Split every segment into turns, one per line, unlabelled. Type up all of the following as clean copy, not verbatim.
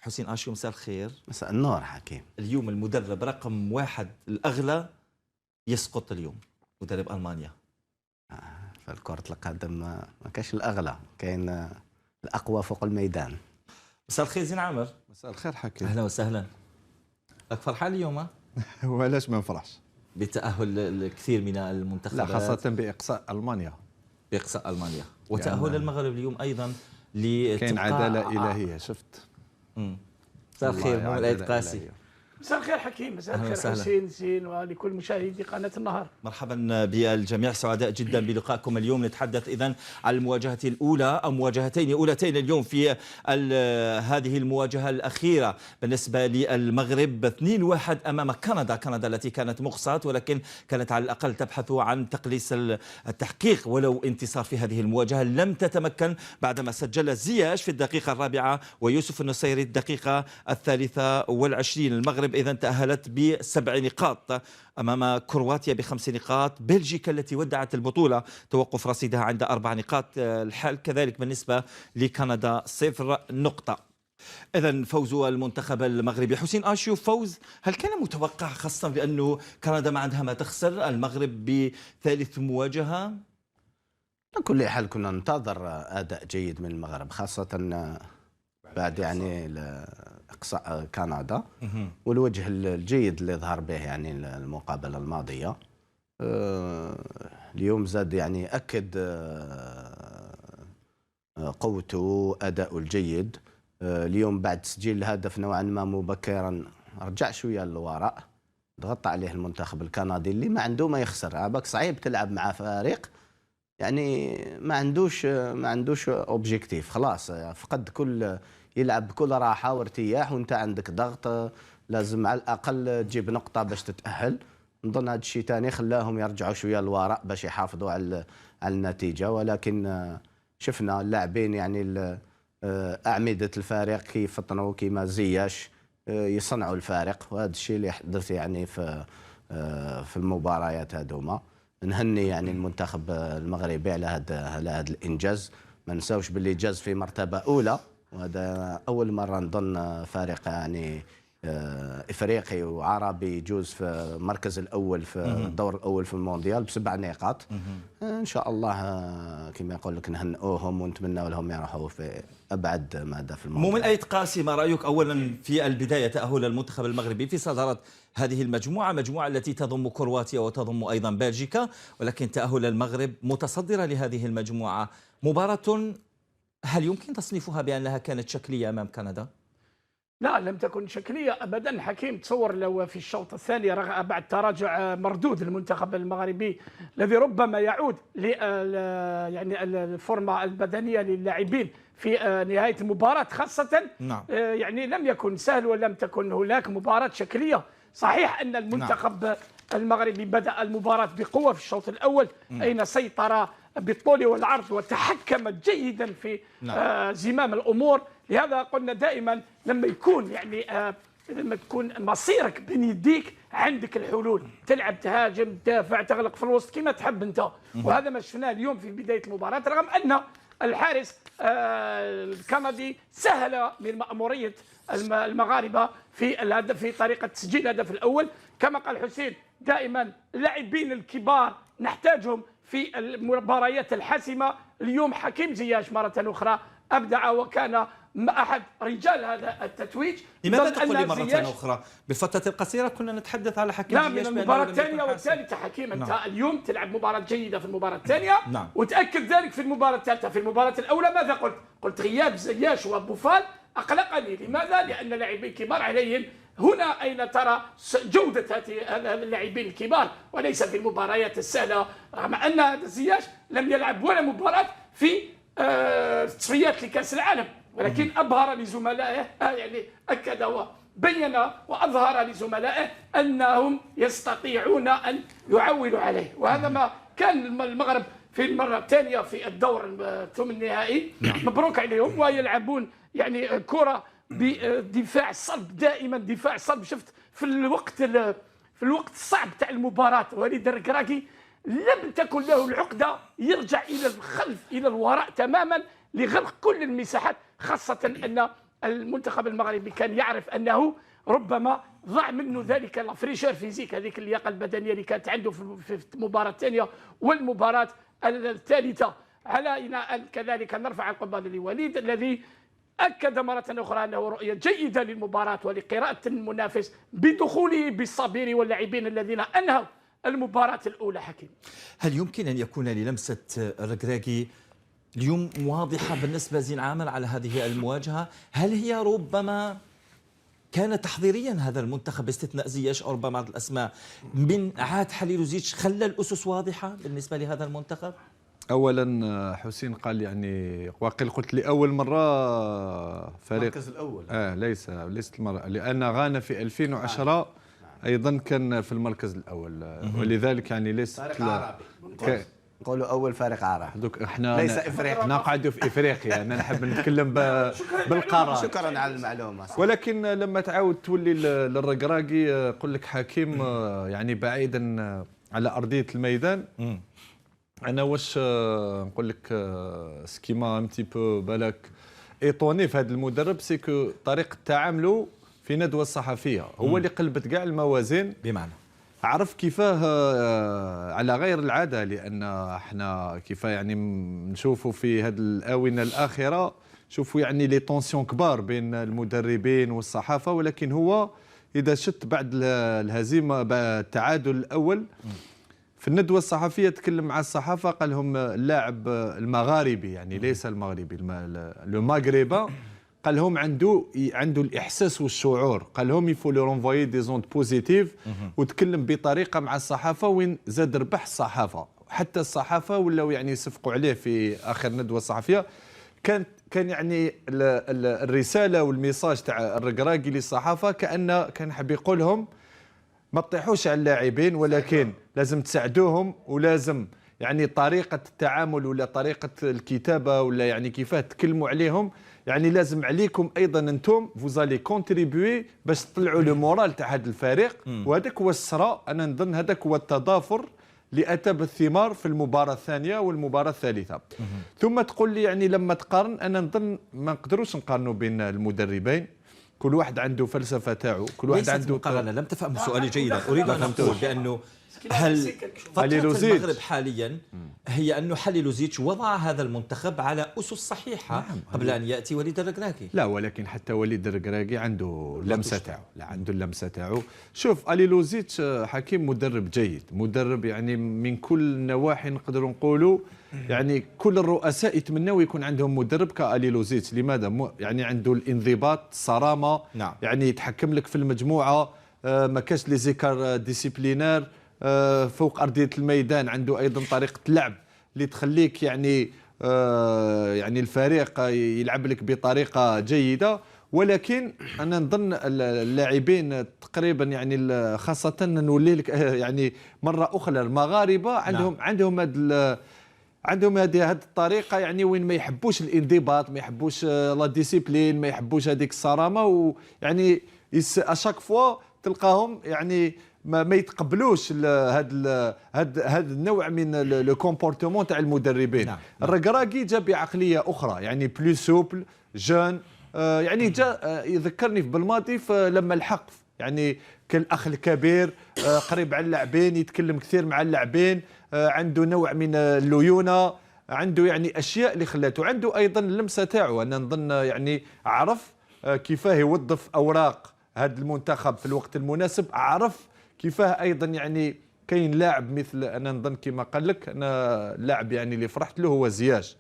حسين آشيو، مساء الخير.
مساء النور حكيم.
اليوم المدرب رقم واحد الأغلى يسقط اليوم، مدرب ألمانيا.
فالكرة القدم ما كاش الأغلى، كاين الأقوى فوق الميدان.
مساء الخير زين عامر.
مساء الخير حكيم.
أهلا وسهلا. لك فرحان اليوم؟
وعلاش ما نفرحش؟
بتأهل الكثير من المنتخبات،
لا خاصة بإقصاء ألمانيا.
بإقصاء ألمانيا وتأهل المغرب اليوم أيضا
كاين عدالة إلهية. شفت؟
مساء الخير مو العيد قاسي.
مساء الخير حكيم، مساء الخير حسين زين ولكل مشاهدي قناة النهار.
مرحبا بالجميع، سعداء جدا بلقائكم اليوم. نتحدث إذن عن المواجهة الأولى أو مواجهتين أولتين اليوم في هذه المواجهة الأخيرة بالنسبة للمغرب 2-1 أمام كندا. كندا التي كانت مقصاة ولكن كانت على الأقل تبحث عن تقليص التحقيق ولو انتصار في هذه المواجهة. لم تتمكن بعدما سجل زياش في الدقيقة الرابعة ويوسف النصيري الدقيقة 23. المغرب إذن تأهلت ب7 نقاط أمام كرواتيا ب5 نقاط. بلجيكا التي ودعت البطولة توقف رصيدها عند 4 نقاط. الحال كذلك بالنسبة لكندا 0 نقطة. إذن فوز المنتخب المغربي. حسين آشيو، فوز هل كان متوقع خاصة بأنه كندا ما عندها ما تخسر، المغرب بثالث مواجهة؟
على كل حال كنا ننتظر أداء جيد من المغرب، خاصة بعد يعني إقصاء كندا والوجه الجيد اللي ظهر به يعني المقابلة الماضية. اليوم زاد يعني أكد قوته، أداؤه الجيد. اليوم بعد تسجيل الهدف نوعا ما مبكرا رجع شوية للوراء، ضغط عليه المنتخب الكندي اللي ما عنده ما يخسر. عباك صعيب تلعب مع فريق يعني ما عندوش اوبجيكتيف، خلاص فقد كل، يلعب بكل راحه وارتياح وانت عندك ضغط، لازم على الاقل تجيب نقطه باش تتاهل. نظن هذا الشيء ثاني خلاهم يرجعوا شويه للوراء باش يحافظوا على النتيجه. ولكن شفنا اللاعبين يعني اعمده الفريق كيفطنوا كيما زياش يصنعوا الفارق، وهذا الشيء اللي يحدث يعني في المباريات هذوما. نهني يعني المنتخب المغربي على هذا الانجاز. ما نساوش باللي جاز في مرتبه اولى، وهذا اول مره نظن فريق يعني افريقي وعربي يجوز في المركز الاول في الدور الاول في المونديال ب7 نقاط. ان شاء الله كما يقول لك نهنئوهم ونتمنى لهم يروحوا في ابعد مدى في المونديال.
مو من أي قاسي، ما رايك اولا في البدايه تاهل المنتخب المغربي في صداره هذه المجموعه التي تضم كرواتيا وتضم ايضا بلجيكا، ولكن تاهل المغرب متصدره لهذه المجموعه. مباراه هل يمكن تصنيفها بانها كانت شكليه امام كندا؟
لا، لم تكن شكلية أبدا حكيم. تصور لو في الشوط الثاني بعد تراجع مردود المنتخب المغربي الذي ربما يعود يعني الفورمة البدنية للاعبين في نهاية المباراة خاصة.
نعم.
يعني لم يكن سهل ولم تكن هناك مباراة شكلية. صحيح أن المنتخب المغربي بدأ المباراة بقوة في الشوط الأول، أين سيطر بالطول والعرض وتحكم جيدا في زمام الأمور. لهذا قلنا دائما لما يكون يعني لما تكون مصيرك بين يديك عندك الحلول، تلعب تهاجم تدافع تغلق في الوسط كما تحب انت. وهذا ما شفناه اليوم في بدايه المباراه، رغم ان الحارس الكندي سهل من مأموريه المغاربه في الهدف، في طريقه تسجيل الهدف الاول. كما قال حسين، دائما اللاعبين الكبار نحتاجهم في المباريات الحاسمه. اليوم حكيم زياش مره اخرى ابدع وكان أحد رجال هذا التتويج.
لماذا تقول لي مرة أخرى؟ بالفترة القصيرة كنا نتحدث على حكيم
زياش. لا، من المباراة الثانية والثالثة حكيم. أنت اليوم تلعب مباراة جيدة في المباراة الثانية. وتأكد ذلك في المباراة الثالثة. في المباراة الأولى ماذا قلت؟ قلت غياب زياش وبوفال أقلقني. لماذا؟ لأن لاعبين كبار عليهم. هنا أين ترى جودة اللاعبين الكبار وليس في المباريات السهلة، رغم أن زياش لم يلعب ولا مباراة في تصفيات لكأس العالم، ولكن أظهر لزملائه يعني أكد وبين وأظهر لزملائه أنهم يستطيعون أن يعولوا عليه. وهذا ما كان المغرب في المرة الثانية في الدور الثمن النهائي. مبروك عليهم، ويلعبون يعني كرة بدفاع صلب، دائما دفاع صلب. شفت في الوقت الصعب تاع المباراة وليد الركراكي لم تكن له العقدة يرجع إلى الخلف إلى الوراء تماما لغلق كل المساحات، خاصة أن المنتخب المغربي كان يعرف أنه ربما ضاع منه ذلك الفريشر فيزيك، هذيك اللياقة البدنية اللي كانت عنده في المباراة الثانية والمباراة الثالثة. علينا كذلك نرفع القبعة لوليد الذي أكد مرة أخرى أنه رؤية جيدة للمباراة ولقراءة المنافس بدخوله بالصابيري واللاعبين الذين أنهوا المباراة الأولى. حكيم،
هل يمكن أن يكون للمسة الركراكي اليوم واضحة بالنسبة زين عامر على هذه المواجهة؟ هل هي ربما كان تحضيريا هذا المنتخب باستثناء زياش أو ربما بعض الأسماء من عاد حليلوزيتش خلى الأسس واضحة بالنسبة لهذا المنتخب؟
اولا حسين قال يعني واقيل قلت لأول مرة فريق
المركز الاول
ليست المرة، لان غانا في 2010 ايضا كان في المركز الاول، ولذلك يعني ليست
فارق عربي نقولوا اول فارق عربي.
دوك احنا
ليس افريقيا،
احنا قاعدين في افريقيا، انا نحب نتكلم بالقاره.
شكرا على المعلومه.
ولكن لما تعاود تولي للركراكي يقول لك حكيم يعني بعيدا على ارضيه الميدان، انا واش نقول لك سكيما ان تي بو بالك ايطوني في هذا المدرب، سيكو طريقه تعامله في ندوه الصحفيه هو اللي قلبت كاع الموازين،
بمعنى
عرف كيفاه على غير العاده، لان احنا كيفاه يعني نشوفوا في هذه الاونه الاخيره شوفوا يعني لي طونسيون كبار بين المدربين والصحافه، ولكن هو اذا شت بعد الهزيمه بعد التعادل الاول في الندوه الصحفيه تكلم مع الصحافه، قال لهم اللاعب المغاربي يعني ليس المغربي لو ماغريبا، قال لهم عنده الاحساس والشعور، قال لهم يفو لو رونفويي دي زوند بوزيتيف، وتكلم بطريقه مع الصحافه وين زاد ربح الصحافه، حتى الصحافه ولاو يعني يصفقوا عليه في اخر ندوه صحفيه. كان يعني الرساله والميساج تاع الركراكي للصحافه كان حاب يقول لهم ما تطيحوش على اللاعبين، ولكن لازم تساعدوهم، ولازم يعني طريقة التعامل ولا طريقة الكتابة ولا يعني كيفاه تكلموا عليهم، يعني لازم عليكم أيضا أنتم فوزالي كونتريبيوي باش تطلعوا لو مورال تاع هذا الفريق، وهذاك هو الصراع. أنا نظن هذاك هو التضافر اللي أتى بالثمار في المباراة الثانية والمباراة الثالثة. ثم تقول لي يعني لما تقارن، أنا نظن ما نقدروش نقارنوا بين المدربين، كل واحد عنده فلسفه تاعو، كل واحد عنده
مقارنه. لم تفهم سؤالي جيدا، اريد ان اقول بانه هل فترة المغرب حاليا هي انه حليلوزيتش وضع هذا المنتخب على اسس صحيحه قبل ان ياتي وليد الركراكي؟
لا، ولكن حتى وليد الركراكي عنده اللمسه تاعو، لا عنده اللمسه تاعو. شوف حليلوزيتش حكيم مدرب جيد، مدرب يعني من كل النواحي نقدروا نقولوا يعني كل الرؤساء يتمنوا يكون عندهم مدرب كاليلوزيتش. لماذا؟ يعني عنده الانضباط، الصرامه،
نعم.
يعني يتحكم لك في المجموعه، ما كاش لي زيكار ديسيبلينار، فوق ارضيه الميدان عنده ايضا طريقه لعب اللي تخليك يعني يعني الفريق يلعب لك بطريقه جيده. ولكن انا نظن اللاعبين تقريبا يعني خاصه نولي لك يعني مره اخرى المغاربه عندهم هذه الطريقه، يعني وين ما يحبوش الانضباط، ما يحبوش لا ديسيبلين، ما يحبوش هذيك الصرامه، ويعني اشاك فوا تلقاهم يعني ما يتقبلوش هذا النوع من لو كومبورتمون تاع المدربين.
نعم.
الركراكي جا بعقليه اخرى، يعني بلو سوبل جون، يعني جا يذكرني بالماضي لما الحق يعني كالاخ الكبير، قريب على اللاعبين، يتكلم كثير مع اللاعبين، عنده نوع من الليونه، عنده يعني اشياء اللي خلاته، عنده ايضا اللمسه تاعو. انا نظن يعني عرف كيفاه يوظف اوراق هذا المنتخب في الوقت المناسب، عرف كيفاه ايضا يعني كاين لاعب مثل، انا نظن كما قال لك، انا اللاعب يعني اللي فرحت له هو زياش،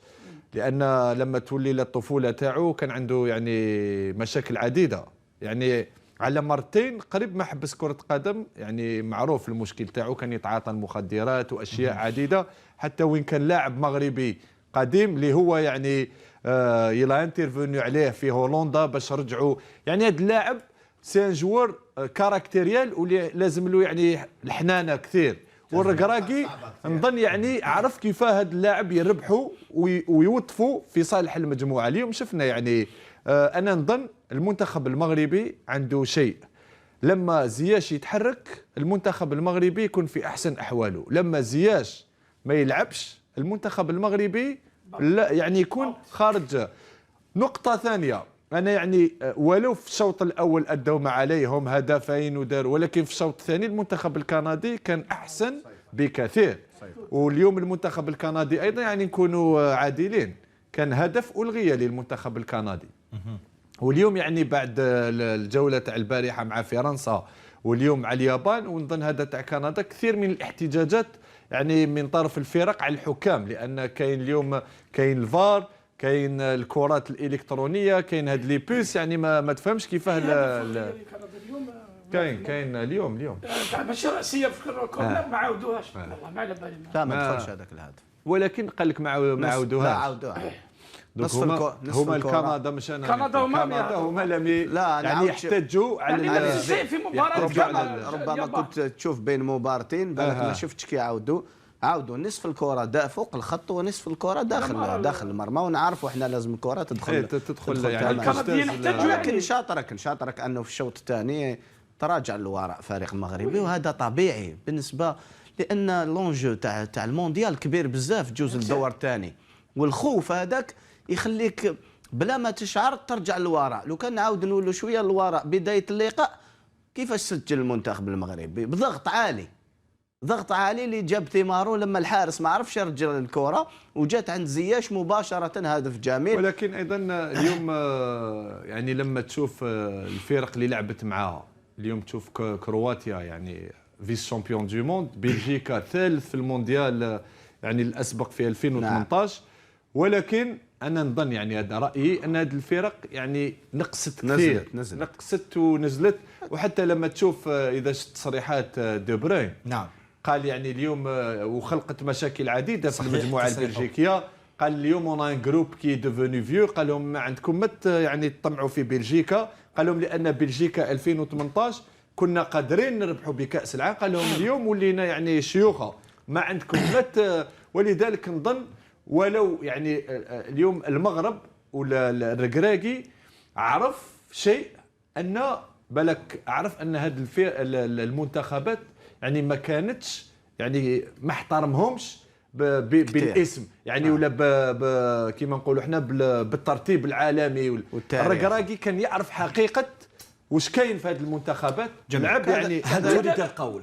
لان لما تولي للطفوله تاعو كان عنده يعني مشاكل عديده، يعني على مرتين قريب ما حبس كرة قدم، يعني معروف المشكل تاعو، كان يتعاطى المخدرات واشياء عديده، حتى وين كان لاعب مغربي قديم اللي هو يعني يلا انترفوني عليه في هولندا باش رجعوا، يعني هذا اللاعب سي ان جوار كاركتيريال واللي لازم له يعني الحنانه كثير. والركراكي نظن يعني عرف كيفاه هذا اللاعب يربحوا ويوظفوا في صالح المجموعه. اليوم شفنا يعني انا نظن المنتخب المغربي عنده شيء، لما زياش يتحرك المنتخب المغربي يكون في احسن احواله، لما زياش ما يلعبش المنتخب المغربي لا يعني يكون خارج. نقطه ثانيه، انا يعني ولو في الشوط الاول ادوا ما عليهم هدفين وداروا، ولكن في الشوط الثاني المنتخب الكندي كان احسن بكثير. واليوم المنتخب الكندي ايضا يعني نكونوا عادلين، كان هدف الغي للمنتخب الكندي. واليوم يعني بعد الجوله تاع البارحه مع فرنسا واليوم مع اليابان، ونظن هذا تاع كندا كثير من الاحتجاجات يعني من طرف الفرق على الحكام، لان كاين اليوم كاين الفار، كاين الكرات الالكترونيه، كاين هاد لي بوس، يعني ما تفهمش كيفاه كاين اليوم
ماشي راسيه في الكورنر ما عاودوهاش والله ما على بالي.
لا ما دخلش هذاك الهدف،
ولكن قال لك ما عاودوهاش.
لا عاودوها.
هما الكندا مش انا
كندا
هما لم يعني يحتجوا على
في مباراه.
ربما كنت تشوف بين مباراتين بالك ما شفتش كي عاودوا نصف الكره فوق الخط ونصف الكره داخل المرمى، ونعرفوا احنا لازم الكره تدخل
يعني
الكنديين يحتاجوا.
لكن شاطرك انه في الشوط الثاني تراجع للوراء فريق المغربي، وهذا طبيعي بالنسبه لان لونجو تاع المونديال كبير بزاف، جوز الدور الثاني، والخوف هذاك يخليك بلا ما تشعر ترجع للوراء. لو كان نعاود نقولوا شويه للوراء بدايه اللقاء كيفاش سجل المنتخب المغربي بضغط عالي اللي جاب ثماره لما الحارس ما عرفش يرجع الكره وجات عند زياش مباشره هدف جميل.
ولكن ايضا اليوم يعني لما تشوف الفرق اللي لعبت معاها اليوم، تشوف كرواتيا يعني فيس شامبيون دو موند، بلجيكا ثالث في المونديال يعني الاسبق في 2018. ولكن انا نظن يعني هذا رايي ان هذه الفرق يعني نقصت كثير، نقصت ونزلت. وحتى لما تشوف اذا شفت تصريحات دي بروين قال يعني اليوم وخلقت مشاكل عديده في المجموعه البلجيكيه. قال اليوم اون ان جروب كي ديفوني فيو، قال لهم ما عندكم يعني تطمعوا في بلجيكا، قال لهم لان بلجيكا 2018 كنا قادرين نربحوا بكاس العالم، قال لهم اليوم ولينا يعني شيوخه ما عندكم ولذلك نظن ولو يعني اليوم المغرب ولا الركراكي عرف شيء، ان بالك عرف ان هذه المنتخبات يعني ما كانتش يعني ما احترمهمش بالاسم يعني ولا كيما نقولوا احنا بالترتيب العالمي. الركراكي كان يعرف حقيقه واش كاين في هذه المنتخبات.
لعب يعني هذا تريد القول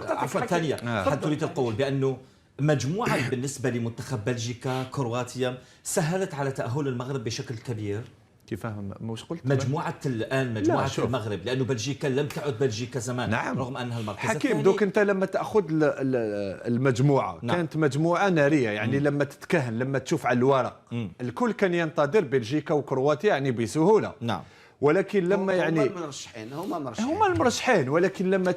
عفوا ثانيه هل تريد القول بانه مجموعة بالنسبة لمنتخب بلجيكا كرواتيا سهلت على تأهل المغرب بشكل كبير؟
كيف مش قلت
مجموعة المغرب، لأنه بلجيكا لم تعد بلجيكا زمان.
نعم.
رغم أنها المركز
حكيم
الثاني.
دوك أنت لما تأخذ المجموعة كانت مجموعة نارية يعني لما تتكهن لما تشوف على الورق الكل كان ينتظر بلجيكا وكرواتيا يعني بسهولة. ولكن لما يعني هما المرشحين ولكن لما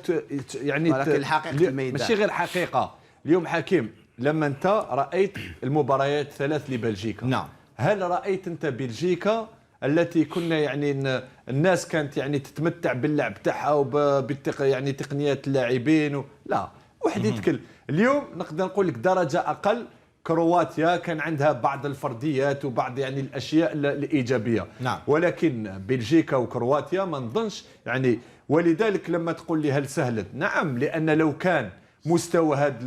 يعني
ولكن الحقيقة الميدان
ماشي غير حقيقة. اليوم حكيم لما انت رايت المباريات 3 لبلجيكا، هل رايت انت بلجيكا التي كنا يعني الناس كانت يعني تتمتع باللعب تاعها يعني تقنيات اللاعبين لا واحد يتكل. اليوم نقدر نقول لك درجه اقل كرواتيا كان عندها بعض الفرديات وبعض يعني الاشياء الايجابيه. ولكن بلجيكا وكرواتيا ما نظنش يعني. ولذلك لما تقول لي هل سهلت، نعم، لان لو كان مستوى هذا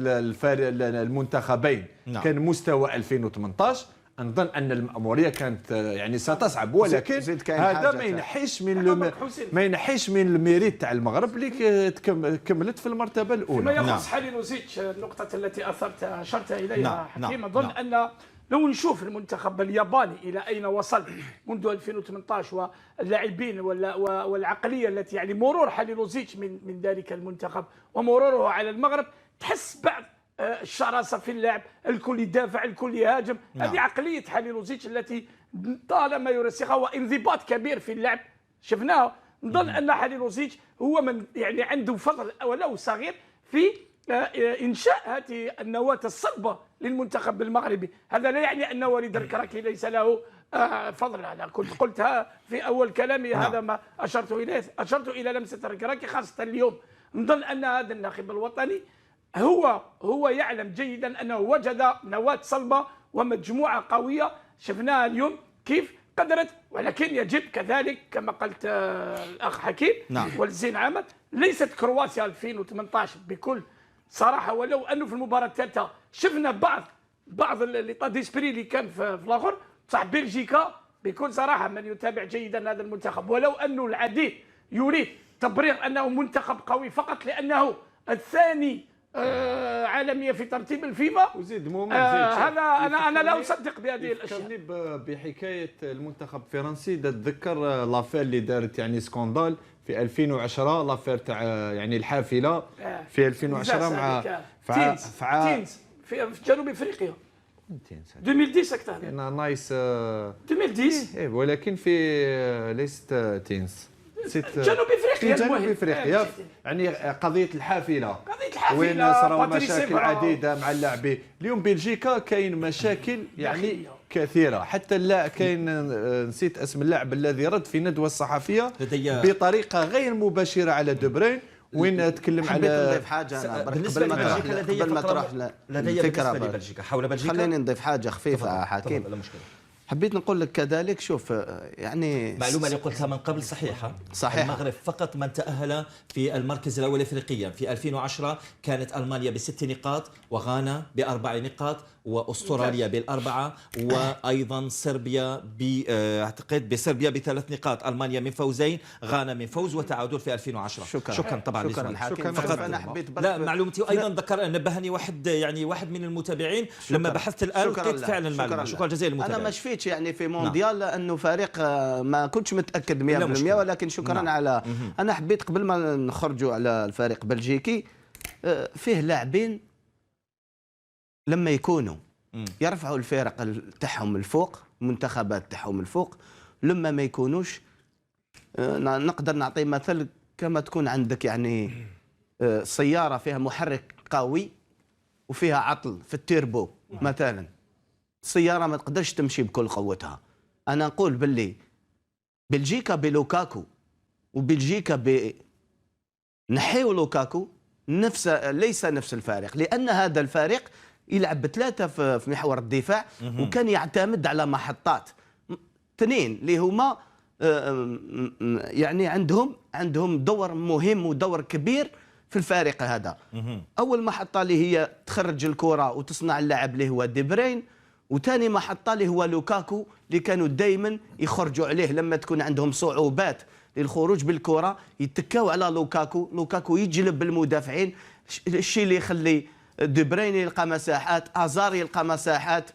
المنتخبين كان مستوى 2018 نظن ان المأمورية كانت يعني ستصعب. ولكن هذا ما ينحيش من الميريت تاع المغرب اللي كملت في المرتبه الاولى.
ما يخص حليلوزيتش النقطه التي اشرت اليها حكيم، اظن ان لو نشوف المنتخب الياباني الى اين وصل منذ 2018 واللاعبين والعقليه التي يعني مرور حليلوزيتش من ذلك المنتخب ومروره على المغرب، تحس بعض الشراسه في اللعب، الكل يدافع الكل يهاجم. هذه عقليه حليلوزيتش التي طالما يرسخها وانضباط كبير في اللعب شفناه. نظن ان حليلوزيتش هو من يعني عنده فضل ولو صغير في انشاء هذه النواه الصلبه للمنتخب المغربي. هذا لا يعني ان وليد الكراكي ليس له فضل. انا كنت قلتها في اول كلامي. هذا ما اشرت اليه، اشرت الى لمسه الكراكي خاصه اليوم. نظن ان هذا الناخب الوطني هو يعلم جيدا انه وجد نواه صلبه ومجموعه قويه شفناها اليوم كيف قدرت. ولكن يجب كذلك كما قلت الاخ حكيم والزين عامر، ليست كرواتيا 2018 بكل صراحه، ولو انه في المباراه الثالثه شفنا بعض ليطا ديسبري اللي كان في الاخر. صح بلجيكا بكل صراحة من يتابع جيدا هذا المنتخب ولو أنه العديد يريد تبرير أنه منتخب قوي فقط لأنه الثاني عالميا في ترتيب الفيفا
وزيد مؤمن
هذا أنا لا أصدق بهذه الأشياء.
يفكرني بحكاية المنتخب الفرنسي تتذكر لافير اللي دارت يعني سكوندال في 2010 لافير تاع يعني الحافلة في 2010 مع
تينز في جنوب افريقيا 2010 اكثر
نايس
2010
ولكن في ليست تينز
جنوب افريقيا
جنوب افريقيا يعني قضيه الحافله وين صاروا مشاكل عديده مع اللاعبين. اليوم بلجيكا كاين مشاكل يعني كثيره حتى اللاعب كاين نسيت اسم اللاعب الذي رد في ندوه الصحفيه بطريقه غير مباشره على دو بروين وين تكلم على
نضيف حاجه انا
بالنسبه لبلجيكا لدي فكره بلجيكا حول بلجيكا.
خليني نضيف حاجه خفيفه حكيم.
لا مشكله.
حبيت نقول لك كذلك شوف يعني
معلومة اللي قلتها من قبل صحيحة. المغرب فقط من تأهل في المركز الأول إفريقيا. في 2010 كانت ألمانيا ب6 نقاط وغانا ب4 نقاط واستراليا ب4 وايضا صربيا اعتقد بصربيا ب3 نقاط. المانيا من فوزين، غانا من فوز وتعادل في 2010.
شكرا
طبعا.
شكرا فقط انا حبيت
لا معلومتي ايضا نبهني واحد من المتابعين لما بحثت الان لقيت فعلا المعلومه. شكرا جزيلا للمتابع.
انا ما شفيتش يعني في مونديال لانه فريق ما كنتش متاكد 100% ولكن شكرا على انا حبيت قبل ما نخرجوا على الفريق بلجيكي فيه لاعبين لما يكونوا يرفعوا الفرق تاعهم الفوق، المنتخبات تاعهم الفوق، لما ما يكونوش نقدر نعطي مثل كما تكون عندك يعني سيارة فيها محرك قوي وفيها عطل في التيربو مثلا، السيارة ما تقدرش تمشي بكل قوتها. أنا نقول باللي بلجيكا بلوكاكو وبلجيكا نحيو لوكاكو ليس نفس الفارق، لأن هذا الفارق يلعب بثلاثة في محور الدفاع وكان يعتمد على محطات اثنين اللي هما يعني عندهم دور مهم ودور كبير في الفارق هذا. أول محطة اللي هي تخرج الكرة وتصنع اللاعب اللي هو دي بروين، وثاني محطة اللي هو لوكاكو اللي كانوا دائما يخرجوا عليه لما تكون عندهم صعوبات للخروج بالكرة يتكاو على لوكاكو يجلب بالمدافعين، الشيء اللي يخلي دي بروين يلقى مساحات، ازار يلقى مساحات،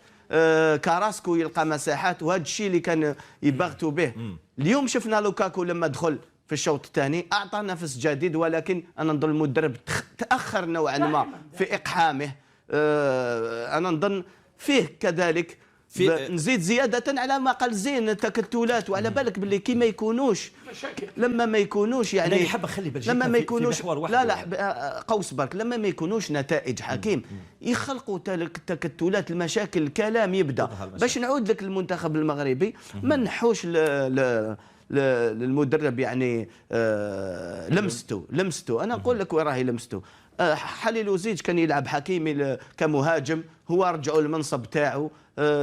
كاراسكو يلقى مساحات، وهذا الشيء اللي كان يبغتوا به. اليوم شفنا لوكاكو لما دخل في الشوط الثاني اعطى نفس جديد، ولكن انا نظن المدرب تاخر نوعا ما في اقحامه. انا نظن فيه كذلك نزيد زياده على ما قال زين التكتلات، وعلى بالك باللي كي ما يكونوش لما ما يكونوش يعني لما ما يكونوش لا قوس برك لما ما يكونوش نتائج حكيم يخلقوا التكتلات، المشاكل، الكلام يبدا. باش نعود لك المنتخب المغربي ما نحوش للمدرب يعني لمسته انا نقول لك وين راهي لمسته. حليل وزيج كان يلعب حكيمي كمهاجم، هو رجعوا المنصب تاعو،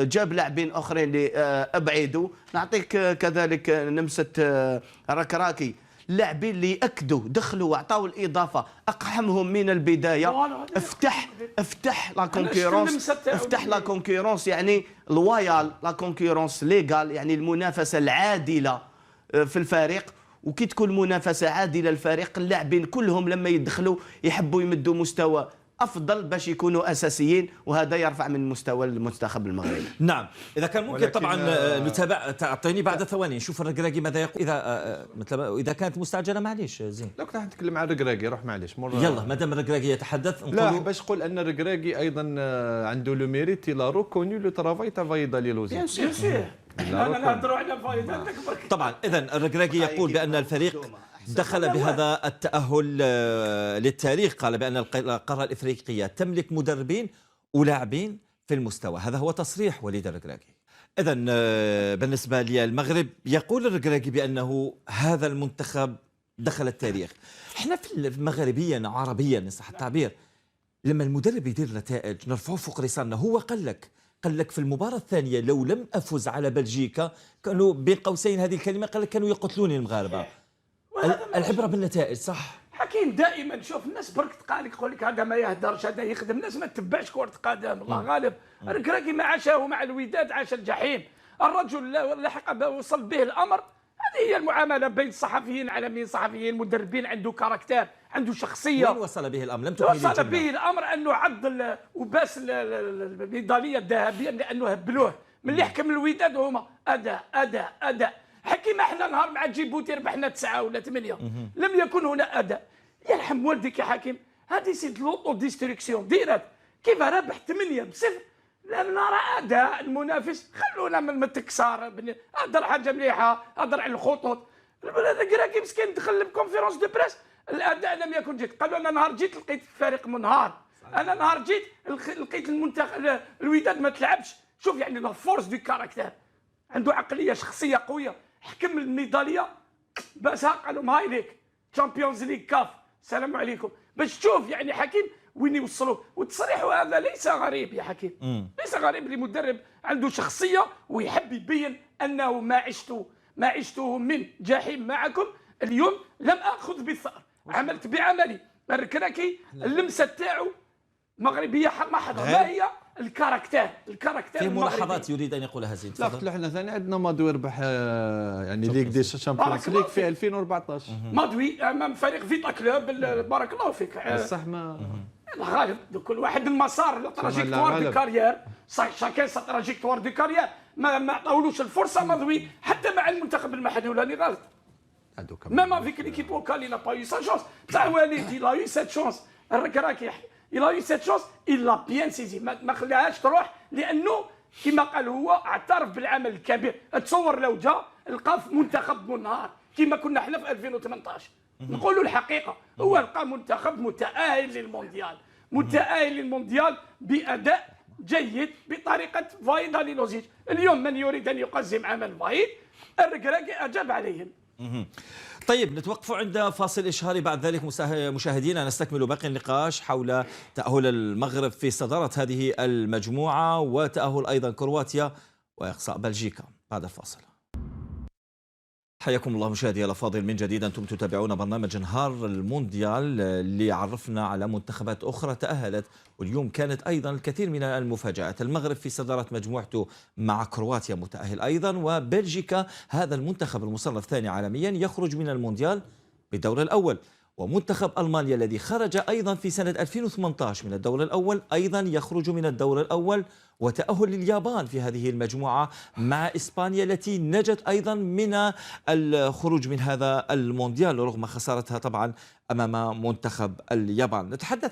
جاب لاعبين اخرين اللي ابعدوا. نعطيك كذلك نمسه ركراكي، لاعبين اللي اكدوا دخلوا واعطاوا الاضافه، اقحمهم من البدايه. افتح لا كونكورونس، افتح لا كونكورونس يعني لويال، لا كونكورونس ليغال يعني المنافسه العادله في الفريق. وكي تكون منافسه عادله الفريق اللاعبين كلهم لما يدخلوا يحبوا يمدوا مستوى افضل باش يكونوا اساسيين، وهذا يرفع من مستوى المنتخب المغربي.
نعم اذا كان ممكن طبعا نتابع، تعطيني بعد ثواني نشوف الركراكي ماذا يقول. اذا كانت مستعجله معليش زين.
لو كنت نتكلم عن الركراكي روح معليش
يلا ما دام الركراكي يتحدث
لا باش نقول ان الركراكي ايضا عنده لو ميريت لا ريكوني لو ترافاي تاع فايدا ليلوزي.
لا نهضروا على فايدا
طبعا. اذا الركراكي يقول بان الفريق دخل بهذا التأهل للتاريخ. قال بأن القارة الإفريقية تملك مدربين ولاعبين في المستوى. هذا هو تصريح وليد الركراكي. إذا بالنسبة للمغرب يقول الركراكي بأنه هذا المنتخب دخل التاريخ. احنا في مغربيا عربيا إن صح التعبير لما المدرب يدير نتائج نرفعه فوق رسالنا. هو قال لك في المباراة الثانية لو لم أفز على بلجيكا كانوا بين قوسين هذه الكلمة قال لك كانوا يقتلوني المغاربة. العبرة بالنتائج صح
حكيم. دائما شوف الناس برك تقالك يقول لك هذا ما يهدرش هذا يخدم، الناس ما تتبعش كرة قدم. الله غالب الركراكي ما عاشاه مع الوداد عاش الجحيم. الرجل لحق وصل به الامر. هذه هي المعامله بين الصحفيين، عالميين صحفيين مدربين، عنده كاركتير، عنده شخصيه.
وين وصل به الامر؟ لم تكن
وصل به الامر انه عض وباس الميداليه الذهبيه لانه هبلوه من اللي حكم الوداد. هما اداء حكيم. احنا نهار مع جيبوتي ربحنا 9 ولا 8، لم يكن هنا اداء. يرحم والديك يا حكيم، هذه سيد لوطو ديستريكسيون ديرت. كيف ربح 8-0 لم نرى اداء المنافس. خلونا من التكسار، هضر حاجه مليحه، هضر على الخطوط. كراكي مسكين دخل بكونفيرونس دو بريس، الاداء لم يكن جيد. قالوا انا نهار جيت لقيت الفريق منهار، انا نهار جيت لقيت المنتخب الوداد ما تلعبش. شوف يعني لا فورس دو كاركتير، عنده عقليه شخصيه قويه. حكم الميداليه باسها قال لهم هاي ليك تشامبيونز ليغ كاف، السلام عليكم. باش تشوف يعني حكيم وين يوصلوا. والتصريح هذا ليس غريب يا حكيم، ليس غريب لمدرب عنده شخصيه ويحب يبين انه ما عشته من جحيم معكم. اليوم لم اخذ بالثار، عملت بعملي. الركراكي اللمسه تاعو مغربيه محضه. ما هي الكاركتير
في ملاحظات يريد ان يقولها زين؟
لا احنا ثاني عندنا مادوي يربح يعني ليغ دي شامبيونز ليغ في 2014.
مادوي امام فريق فيتا كلوب. بارك الله فيك.
بصح ما
الغالب كل واحد المسار لا تراجيكتوار دو كارير، صح شاكين سا تراجيكتوار دو كارير. ما عطاولوش الفرصه مضوي حتى مع المنتخب المحلي ولاني غلط. ميم افيك ليكيب لوكال il n'a pas eu sa chance. بصح وليد il a eu cette chance. الركراكي il a eu cette chance, il l'a bien saisi. ما خلاهاش تروح لانه كما قال هو اعترف بالعمل الكبير. تصور لو جا لقى في منتخب منهار كما كنا احنا في 2018. نقولوا الحقيقه، هو لقى منتخب متأهل للمونديال بأداء جيد بطريقة فايد هاليلوزيتش. اليوم من يريد أن يقزم عمل فايد الركراكي أجاب عليهم.
طيب نتوقف عند فاصل إشهاري، بعد ذلك مشاهدينا نستكمل باقي النقاش حول تأهل المغرب في صدارة هذه المجموعة وتأهل أيضا كرواتيا وإقصاء بلجيكا بعد الفاصل. حياكم الله مشاهدي الأفاضل من جديد. أنتم تتابعون برنامج نهار المونديال اللي عرفنا على منتخبات أخرى تأهلت، واليوم كانت أيضا الكثير من المفاجآت. المغرب في صدارة مجموعته مع كرواتيا متأهل أيضا، وبلجيكا هذا المنتخب المصنف ثاني عالميا يخرج من المونديال بالدور الأول. ومنتخب ألمانيا الذي خرج أيضا في سنة 2018 من الدور الأول أيضا يخرج من الدور الأول. وتأهل اليابان في هذه المجموعة مع إسبانيا التي نجت أيضا من الخروج من هذا المونديال رغم خسارتها طبعا أمام منتخب اليابان. نتحدث